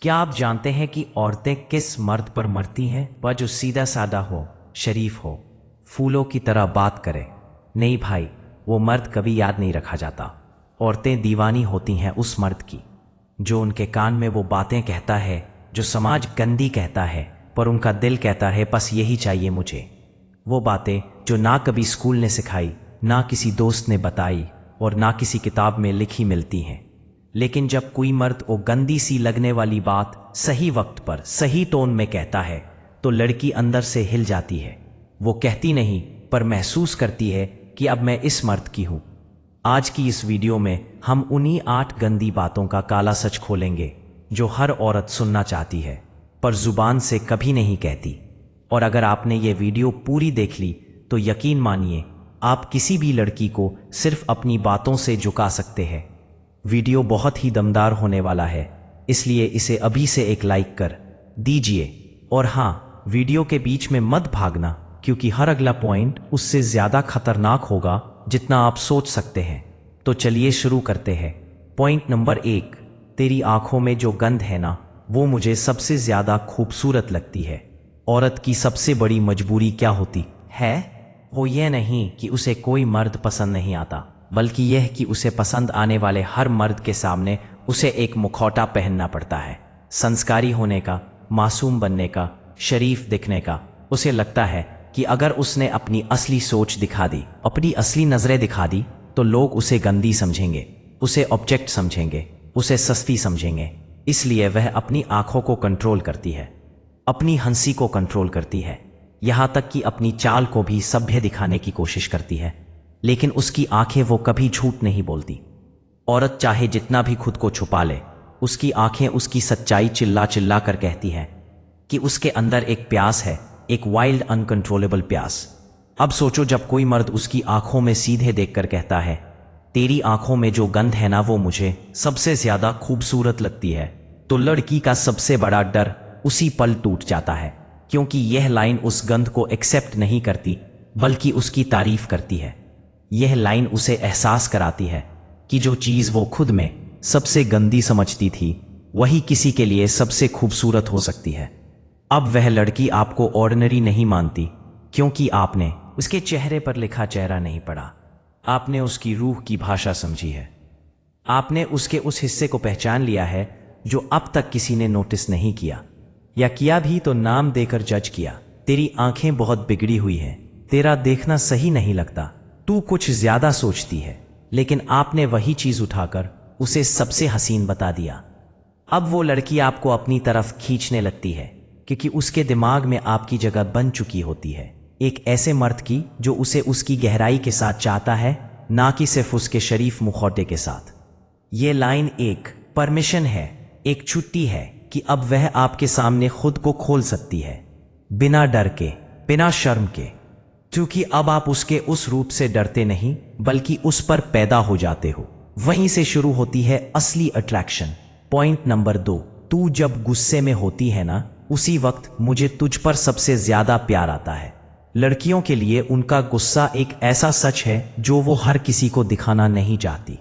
क्या आप जानते हैं कि औरतें किस मर्द पर मरती हैं? वह जो सीधा साधा हो, शरीफ हो, फूलों की तरह बात करे। नहीं भाई, वो मर्द कभी याद नहीं रखा जाता। औरतें दीवानी होती हैं उस मर्द की जो उनके कान में वो बातें कहता है जो समाज गंदी कहता है, पर उनका दिल कहता है बस यही चाहिए मुझे। वो बातें जो ना कभी स्कूल ने सिखाई, ना किसी दोस्त ने बताई और ना किसी किताब में लिखी मिलती हैं। लेकिन जब कोई मर्द वो गंदी सी लगने वाली बात सही वक्त पर सही टोन में कहता है तो लड़की अंदर से हिल जाती है। वो कहती नहीं पर महसूस करती है कि अब मैं इस मर्द की हूं। आज की इस वीडियो में हम उन्हीं 8 गंदी बातों का काला सच खोलेंगे जो हर औरत सुनना चाहती है पर जुबान से कभी नहीं कहती। और अगर आपने ये वीडियो पूरी देख ली तो यकीन मानिए आप किसी भी लड़की को सिर्फ अपनी बातों से झुका सकते हैं। वीडियो बहुत ही दमदार होने वाला है, इसलिए इसे अभी से एक लाइक कर दीजिए। और हाँ, वीडियो के बीच में मत भागना क्योंकि हर अगला पॉइंट उससे ज़्यादा खतरनाक होगा जितना आप सोच सकते हैं। तो चलिए शुरू करते हैं। पॉइंट नंबर 1, तेरी आंखों में जो गंध है ना, वो मुझे सबसे ज़्यादा खूबसूरत लगती है। औरत की सबसे बड़ी मजबूरी क्या होती है? वो ये नहीं कि उसे कोई मर्द पसंद नहीं आता, बल्कि यह कि उसे पसंद आने वाले हर मर्द के सामने उसे एक मुखौटा पहनना पड़ता है। संस्कारी होने का, मासूम बनने का, शरीफ दिखने का। उसे लगता है कि अगर उसने अपनी असली सोच दिखा दी, अपनी असली नज़रें दिखा दी, तो लोग उसे गंदी समझेंगे, उसे ऑब्जेक्ट समझेंगे, उसे सस्ती समझेंगे। इसलिए वह अपनी आंखों को कंट्रोल करती है, अपनी हंसी को कंट्रोल करती है, यहाँ तक कि अपनी चाल को भी सभ्य दिखाने की कोशिश करती है। लेकिन उसकी आंखें वो कभी झूठ नहीं बोलती। औरत चाहे जितना भी खुद को छुपा ले, उसकी आंखें उसकी सच्चाई चिल्ला चिल्ला कर कहती हैं कि उसके अंदर एक प्यास है, एक वाइल्ड अनकंट्रोलेबल प्यास। अब सोचो, जब कोई मर्द उसकी आंखों में सीधे देखकर कहता है तेरी आंखों में जो गंध है ना, वो मुझे सबसे ज्यादा खूबसूरत लगती है, तो लड़की का सबसे बड़ा डर उसी पल टूट जाता है। क्योंकि यह लाइन उस गंध को एक्सेप्ट नहीं करती बल्कि उसकी तारीफ करती है। यह लाइन उसे एहसास कराती है कि जो चीज़ वो खुद में सबसे गंदी समझती थी वही किसी के लिए सबसे खूबसूरत हो सकती है। अब वह लड़की आपको ऑर्डिनरी नहीं मानती क्योंकि आपने उसके चेहरे पर लिखा चेहरा नहीं पढ़ा, आपने उसकी रूह की भाषा समझी है, आपने उसके उस हिस्से को पहचान लिया है जो अब तक किसी ने नोटिस नहीं किया, या किया भी तो नाम देकर जज किया। तेरी आंखें बहुत बिगड़ी हुई हैं, तेरा देखना सही नहीं लगता, तू कुछ ज्यादा सोचती है। लेकिन आपने वही चीज उठाकर उसे सबसे हसीन बता दिया। अब वो लड़की आपको अपनी तरफ खींचने लगती है क्योंकि उसके दिमाग में आपकी जगह बन चुकी होती है, एक ऐसे मर्द की जो उसे उसकी गहराई के साथ चाहता है, ना कि सिर्फ उसके शरीफ मुखौटे के साथ। ये लाइन एक परमिशन है, एक छुट्टी है कि अब वह आपके सामने खुद को खोल सकती है, बिना डर के, बिना शर्म के। क्योंकि अब आप उसके उस रूप से डरते नहीं बल्कि उस पर पैदा हो जाते हो। वहीं से शुरू होती है असली अट्रैक्शन। पॉइंट नंबर 2, तू जब गुस्से में होती है ना, उसी वक्त मुझे तुझ पर सबसे ज्यादा प्यार आता है। लड़कियों के लिए उनका गुस्सा एक ऐसा सच है जो वो हर किसी को दिखाना नहीं चाहती,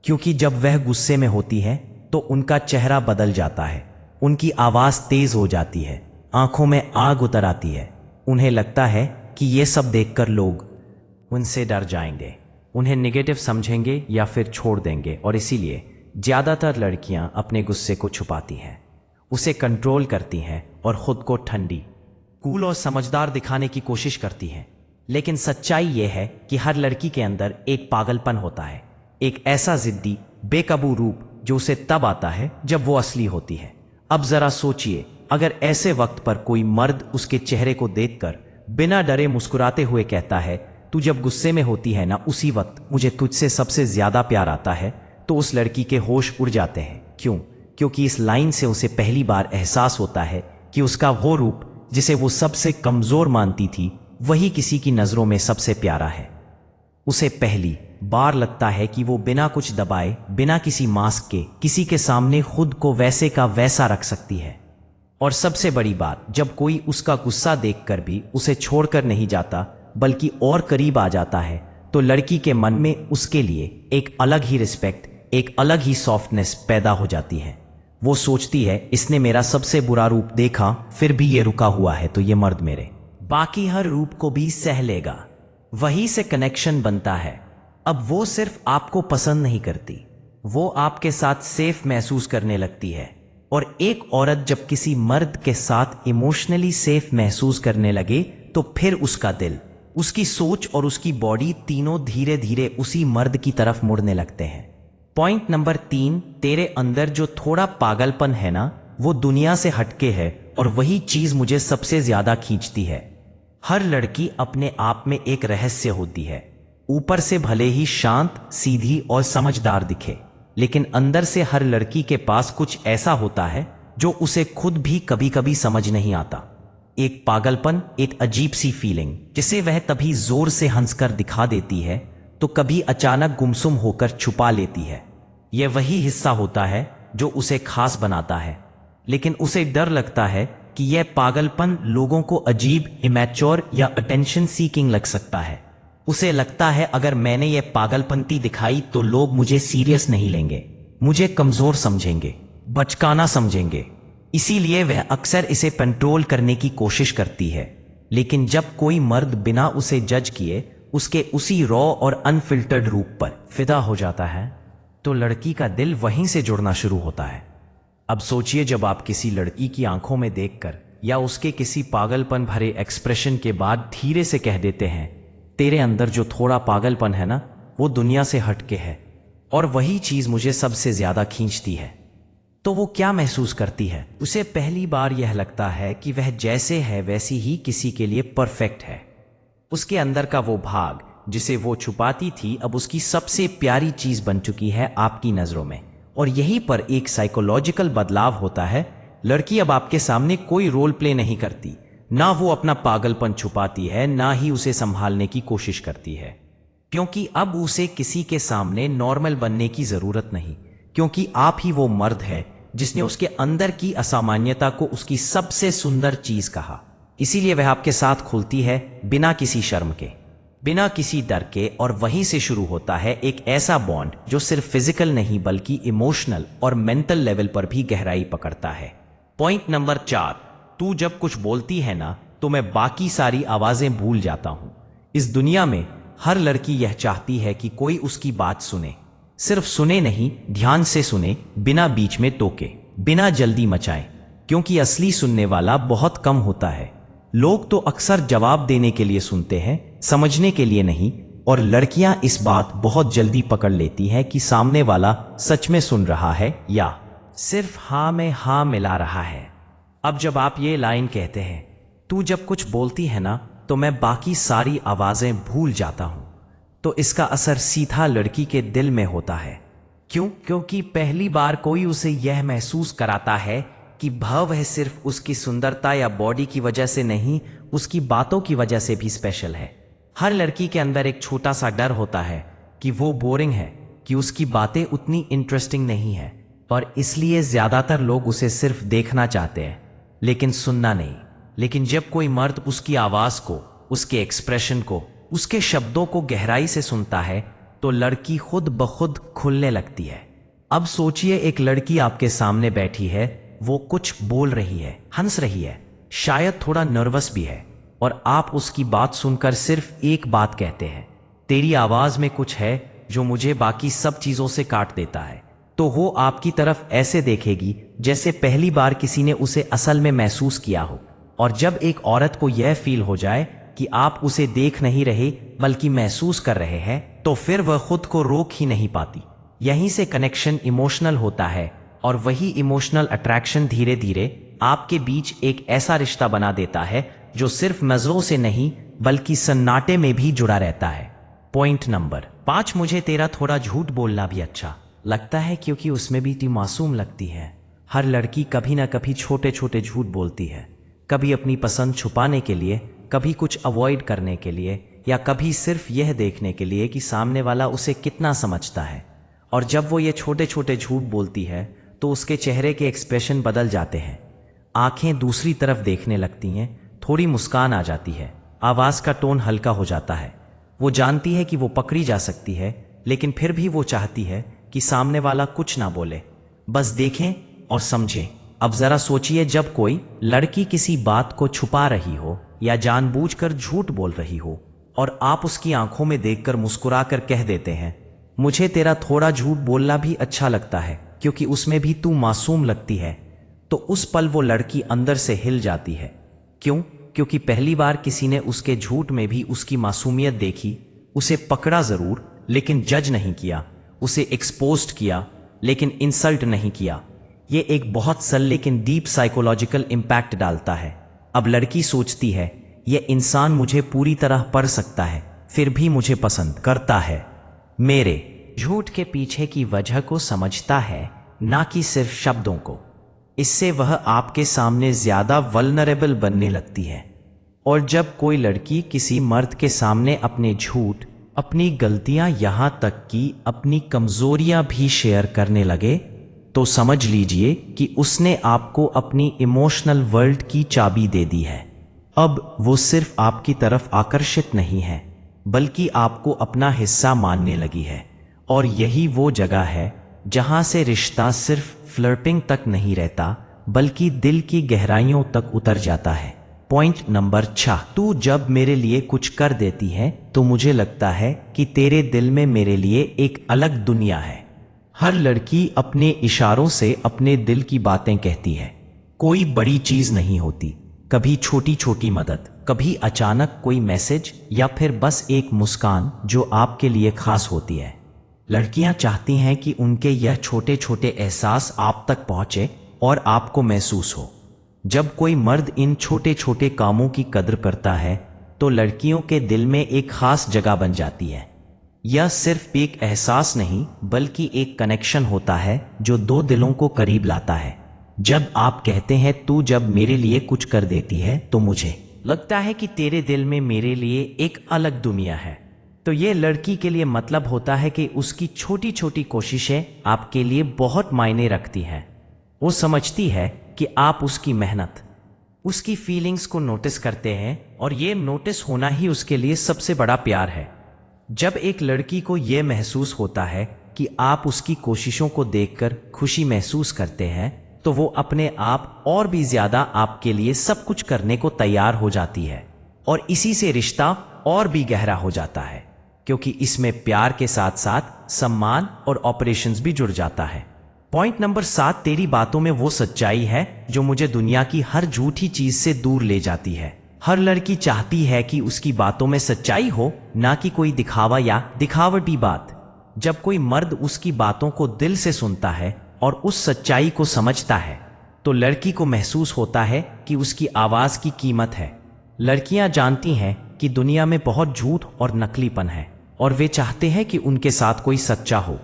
क्योंकि जब वह गुस्से में होती है तो उनका चेहरा बदल जाता है, उनकी आवाज तेज हो जाती है, आंखों में आग उतर आती है। उन्हें लगता है कि ये सब देखकर लोग उनसे डर जाएंगे, उन्हें नेगेटिव समझेंगे या फिर छोड़ देंगे, और इसीलिए ज्यादातर लड़कियां अपने गुस्से को छुपाती हैं, उसे कंट्रोल करती हैं और खुद को ठंडी, कूल और समझदार दिखाने की कोशिश करती हैं। लेकिन सच्चाई यह है कि हर लड़की के अंदर एक पागलपन होता है, एक ऐसा जिद्दी बेकाबू रूप जो उसे तब आता है जब वो असली होती है। अब जरा सोचिए, अगर ऐसे वक्त पर कोई मर्द उसके चेहरे को देखकर बिना डरे मुस्कुराते हुए कहता है तू जब गुस्से में होती है ना, उसी वक्त मुझे तुझसे सबसे ज्यादा प्यार आता है, तो उस लड़की के होश उड़ जाते हैं। क्यों? क्योंकि इस लाइन से उसे पहली बार एहसास होता है कि उसका वो रूप जिसे वो सबसे कमजोर मानती थी वही किसी की नजरों में सबसे प्यारा है। उसे पहली बार लगता है कि वो बिना कुछ दबाए, बिना किसी मास्क के किसी के सामने खुद को वैसे का वैसा रख सकती है। और सबसे बड़ी बात, जब कोई उसका गुस्सा देखकर भी उसे छोड़कर नहीं जाता बल्कि और करीब आ जाता है, तो लड़की के मन में उसके लिए एक अलग ही रिस्पेक्ट, एक अलग ही सॉफ्टनेस पैदा हो जाती है। वो सोचती है इसने मेरा सबसे बुरा रूप देखा फिर भी ये रुका हुआ है तो ये मर्द मेरे बाकी हर रूप को भी सह लेगा। वहीं से कनेक्शन बनता है। अब वो सिर्फ आपको पसंद नहीं करती, वो आपके साथ सेफ महसूस करने लगती है। और एक औरत जब किसी मर्द के साथ इमोशनली सेफ महसूस करने लगे तो फिर उसका दिल, उसकी सोच और उसकी बॉडी तीनों धीरे धीरे उसी मर्द की तरफ मुड़ने लगते हैं। पॉइंट नंबर 3, तेरे अंदर जो थोड़ा पागलपन है ना, वो दुनिया से हटके है और वही चीज मुझे सबसे ज्यादा खींचती है। हर लड़की अपने आप में एक रहस्य होती है। ऊपर से भले ही शांत, सीधी और समझदार दिखे, लेकिन अंदर से हर लड़की के पास कुछ ऐसा होता है जो उसे खुद भी कभी कभी समझ नहीं आता। एक पागलपन, एक अजीब सी फीलिंग जिसे वह तभी जोर से हंसकर दिखा देती है तो कभी अचानक गुमसुम होकर छुपा लेती है। यह वही हिस्सा होता है जो उसे खास बनाता है, लेकिन उसे डर लगता है कि यह पागलपन लोगों को अजीब, इमैच्योर या अटेंशन सीकिंग लग सकता है। उसे लगता है अगर मैंने ये पागलपंती दिखाई तो लोग मुझे सीरियस नहीं लेंगे, मुझे कमजोर समझेंगे, बचकाना समझेंगे। इसीलिए वह अक्सर इसे कंट्रोल करने की कोशिश करती है। लेकिन जब कोई मर्द बिना उसे जज किए उसके उसी रॉ और अनफिल्टर्ड रूप पर फिदा हो जाता है तो लड़की का दिल वहीं से जुड़ना शुरू होता है। अब सोचिए, जब आप किसी लड़की की आंखों में देखकर या उसके किसी पागलपन भरे एक्सप्रेशन के बाद धीरे से कह देते हैं, तेरे अंदर जो थोड़ा पागलपन है ना, वो दुनिया से हटके है और वही चीज मुझे सबसे ज्यादा खींचती है, तो वो क्या महसूस करती है? उसे पहली बार यह लगता है कि वह जैसे है वैसी ही किसी के लिए परफेक्ट है। उसके अंदर का वो भाग जिसे वो छुपाती थी अब उसकी सबसे प्यारी चीज बन चुकी है आपकी नजरों में। और यहीं पर एक साइकोलॉजिकल बदलाव होता है। लड़की अब आपके सामने कोई रोल प्ले नहीं करती, ना वो अपना पागलपन छुपाती है, ना ही उसे संभालने की कोशिश करती है, क्योंकि अब उसे किसी के सामने नॉर्मल बनने की जरूरत नहीं, क्योंकि आप ही वो मर्द है जिसने उसके अंदर की असामान्यता को उसकी सबसे सुंदर चीज कहा। इसीलिए वह आपके साथ खुलती है बिना किसी शर्म के, बिना किसी डर के, और वहीं से शुरू होता है एक ऐसा बॉन्ड जो सिर्फ फिजिकल नहीं बल्कि इमोशनल और मेंटल लेवल पर भी गहराई पकड़ता है। पॉइंट नंबर 4, तू जब कुछ बोलती है ना तो मैं बाकी सारी आवाजें भूल जाता हूं। इस दुनिया में हर लड़की यह चाहती है कि कोई उसकी बात सुने, सिर्फ सुने नहीं, ध्यान से सुने, बिना बीच में टोके, बिना जल्दी मचाए, क्योंकि असली सुनने वाला बहुत कम होता है। लोग तो अक्सर जवाब देने के लिए सुनते हैं, समझने के लिए नहीं। और लड़कियां इस बात बहुत जल्दी पकड़ लेती हैं कि सामने वाला सच में सुन रहा है या सिर्फ हाँ में हाँ मिला रहा है। अब जब आप ये लाइन कहते हैं, तू जब कुछ बोलती है ना तो मैं बाकी सारी आवाजें भूल जाता हूं, तो इसका असर सीधा लड़की के दिल में होता है। क्यों? क्योंकि पहली बार कोई उसे यह महसूस कराता है कि वह सिर्फ उसकी सुंदरता या बॉडी की वजह से नहीं, उसकी बातों की वजह से भी स्पेशल है। हर लड़की के अंदर एक छोटा सा डर होता है कि वो बोरिंग है, कि उसकी बातें उतनी इंटरेस्टिंग नहीं है, और इसलिए ज्यादातर लोग उसे सिर्फ देखना चाहते हैं लेकिन सुनना नहीं। लेकिन जब कोई मर्द उसकी आवाज को, उसके एक्सप्रेशन को, उसके शब्दों को गहराई से सुनता है तो लड़की खुद ब खुद खुलने लगती है। अब सोचिए, एक लड़की आपके सामने बैठी है, वो कुछ बोल रही है, हंस रही है, शायद थोड़ा नर्वस भी है, और आप उसकी बात सुनकर सिर्फ एक बात कहते हैं, तेरी आवाज में कुछ है जो मुझे बाकी सब चीजों से काट देता है। तो वो आपकी तरफ ऐसे देखेगी जैसे पहली बार किसी ने उसे असल में महसूस किया हो। और जब एक औरत को यह फील हो जाए कि आप उसे देख नहीं रहे बल्कि महसूस कर रहे हैं, तो फिर वह खुद को रोक ही नहीं पाती। यहीं से कनेक्शन इमोशनल होता है, और वही इमोशनल अट्रैक्शन धीरे धीरे आपके बीच एक ऐसा रिश्ता बना देता है जो सिर्फ नजरों से नहीं बल्कि सन्नाटे में भी जुड़ा रहता है। पॉइंट नंबर 5, मुझे तेरा थोड़ा झूठ बोलना भी अच्छा लगता है, क्योंकि उसमें भी तू मासूम लगती है। हर लड़की कभी ना कभी छोटे छोटे झूठ बोलती है, कभी अपनी पसंद छुपाने के लिए, कभी कुछ अवॉइड करने के लिए, या कभी सिर्फ यह देखने के लिए कि सामने वाला उसे कितना समझता है। और जब वो ये छोटे छोटे झूठ बोलती है तो उसके चेहरे के एक्सप्रेशन बदल जाते हैं, आंखें दूसरी तरफ देखने लगती हैं, थोड़ी मुस्कान आ जाती है, आवाज का टोन हल्का हो जाता है। वो जानती है कि वो पकड़ी जा सकती है, लेकिन फिर भी वो चाहती है कि सामने वाला कुछ ना बोले, बस देखें और समझें। अब जरा सोचिए, जब कोई लड़की किसी बात को छुपा रही हो या जानबूझकर झूठ बोल रही हो और आप उसकी आंखों में देखकर मुस्कुराकर कह देते हैं, मुझे तेरा थोड़ा झूठ बोलना भी अच्छा लगता है क्योंकि उसमें भी तू मासूम लगती है, तो उस पल वो लड़की अंदर से हिल जाती है। क्यों? क्योंकि पहली बार किसी ने उसके झूठ में भी उसकी मासूमियत देखी, उसे पकड़ा जरूर लेकिन जज नहीं किया, उसे एक्सपोज्ड किया लेकिन इंसल्ट नहीं किया। ये एक बहुत सल लेकिन डीप साइकोलॉजिकल इम्पैक्ट डालता है। अब लड़की सोचती है, ये इंसान मुझे पूरी तरह पढ़ सकता है फिर भी मुझे पसंद करता है, मेरे झूठ के पीछे की वजह को समझता है, ना कि सिर्फ शब्दों को। इससे वह आपके सामने ज्यादा वल्नरेबल बनने लगती है। और जब कोई लड़की किसी मर्द के सामने अपने झूठ, अपनी गलतियां, यहां तक कि अपनी कमजोरियां भी शेयर करने लगे, तो समझ लीजिए कि उसने आपको अपनी इमोशनल वर्ल्ड की चाबी दे दी है। अब वो सिर्फ आपकी तरफ आकर्षित नहीं है बल्कि आपको अपना हिस्सा मानने लगी है। और यही वो जगह है जहां से रिश्ता सिर्फ फ्लर्टिंग तक नहीं रहता बल्कि दिल की गहराइयों तक उतर जाता है। पॉइंट नंबर 6, तू जब मेरे लिए कुछ कर देती है तो मुझे लगता है कि तेरे दिल में मेरे लिए एक अलग दुनिया है। हर लड़की अपने इशारों से अपने दिल की बातें कहती है। कोई बड़ी चीज नहीं होती, कभी छोटी छोटी मदद, कभी अचानक कोई मैसेज या फिर बस एक मुस्कान जो आपके लिए खास होती है। लड़कियां चाहती हैं कि उनके यह छोटे छोटे एहसास आप तक पहुंचे और आपको महसूस हो। जब कोई मर्द इन छोटे छोटे कामों की कद्र करता है तो लड़कियों के दिल में एक खास जगह बन जाती है। यह सिर्फ एक एहसास नहीं बल्कि एक कनेक्शन होता है जो दो दिलों को करीब लाता है। जब आप कहते हैं तू जब मेरे लिए कुछ कर देती है तो मुझे लगता है कि तेरे दिल में मेरे लिए एक अलग दुनिया है, तो ये लड़की के लिए मतलब होता है कि उसकी छोटी छोटी कोशिशें आपके लिए बहुत मायने रखती हैं। वो समझती है कि आप उसकी मेहनत, उसकी फीलिंग्स को नोटिस करते हैं और ये नोटिस होना ही उसके लिए सबसे बड़ा प्यार है। जब एक लड़की को यह महसूस होता है कि आप उसकी कोशिशों को देखकर खुशी महसूस करते हैं तो वो अपने आप और भी ज्यादा आपके लिए सब कुछ करने को तैयार हो जाती है। और इसी से रिश्ता और भी गहरा हो जाता है क्योंकि इसमें प्यार के साथ साथ सम्मान और ऑपरेशंस भी जुड़ जाता है। पॉइंट नंबर 7, तेरी बातों में वो सच्चाई है जो मुझे दुनिया की हर झूठी चीज से दूर ले जाती है। हर लड़की चाहती है कि उसकी बातों में सच्चाई हो, ना कि कोई दिखावा या दिखावटी बात। जब कोई मर्द उसकी बातों को दिल से सुनता है और उस सच्चाई को समझता है तो लड़की को महसूस होता है कि उसकी आवाज की कीमत है। लड़कियां जानती हैं कि दुनिया में बहुत झूठ और नकलीपन है और वे चाहते हैं कि उनके साथ कोई सच्चा हो।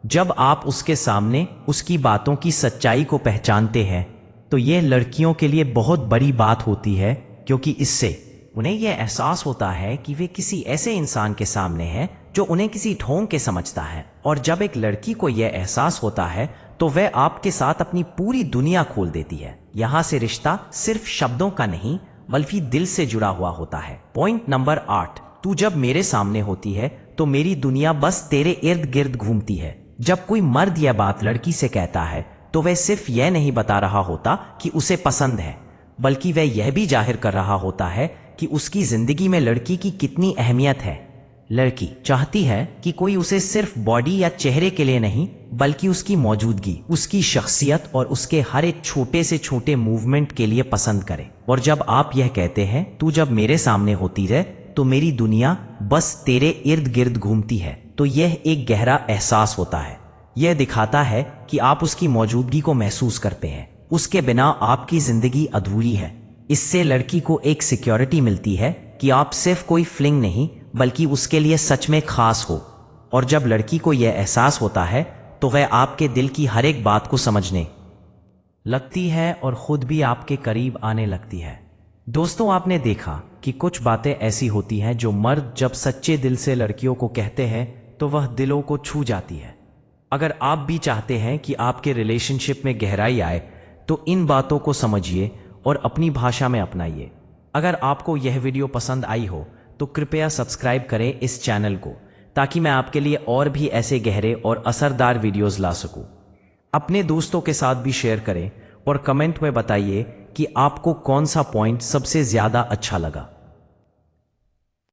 जब आप उसके सामने उसकी बातों की सच्चाई को पहचानते हैं तो यह लड़कियों के लिए बहुत बड़ी बात होती है क्योंकि इससे उन्हें यह एहसास होता है कि वे किसी ऐसे इंसान के सामने हैं जो उन्हें किसी ढोंग के समझता है। और जब एक लड़की को यह एहसास होता है तो वह आपके साथ अपनी पूरी दुनिया खोल देती है। यहां से रिश्ता सिर्फ शब्दों का नहीं बल्कि दिल से जुड़ा हुआ होता है। पॉइंट नंबर 8, तू जब मेरे सामने होती है तो मेरी दुनिया बस तेरे इर्द गिर्द घूमती है। जब कोई मर्द यह बात लड़की से कहता है तो वह सिर्फ यह नहीं बता रहा होता कि उसे पसंद है बल्कि वह यह भी जाहिर कर रहा होता है कि उसकी जिंदगी में लड़की की कितनी अहमियत है। लड़की चाहती है कि कोई उसे सिर्फ बॉडी या चेहरे के लिए नहीं बल्कि उसकी मौजूदगी, उसकी शख्सियत और उसके हर एक छोटे से छोटे मूवमेंट के लिए पसंद करे। और जब आप यह कहते हैं तू जब मेरे सामने होती है तो मेरी दुनिया बस तेरे इर्द गिर्द घूमती है, तो यह एक गहरा एहसास होता है। यह दिखाता है कि आप उसकी मौजूदगी को महसूस करते हैं, उसके बिना आपकी जिंदगी अधूरी है। इससे लड़की को एक सिक्योरिटी मिलती है कि आप सिर्फ कोई फ्लिंग नहीं बल्कि उसके लिए सच में खास हो। और जब लड़की को यह एहसास होता है तो वह आपके दिल की हर एक बात को समझने लगती है और खुद भी आपके करीब आने लगती है। दोस्तों, आपने देखा कि कुछ बातें ऐसी होती हैं जो मर्द जब सच्चे दिल से लड़कियों को कहते हैं तो वह दिलों को छू जाती है। अगर आप भी चाहते हैं कि आपके रिलेशनशिप में गहराई आए तो इन बातों को समझिए और अपनी भाषा में अपनाइए। अगर आपको यह वीडियो पसंद आई हो तो कृपया सब्सक्राइब करें इस चैनल को ताकि मैं आपके लिए और भी ऐसे गहरे और असरदार वीडियोस ला सकूं। अपने दोस्तों के साथ भी शेयर करें और कमेंट में बताइए कि आपको कौन सा पॉइंट सबसे ज्यादा अच्छा लगा।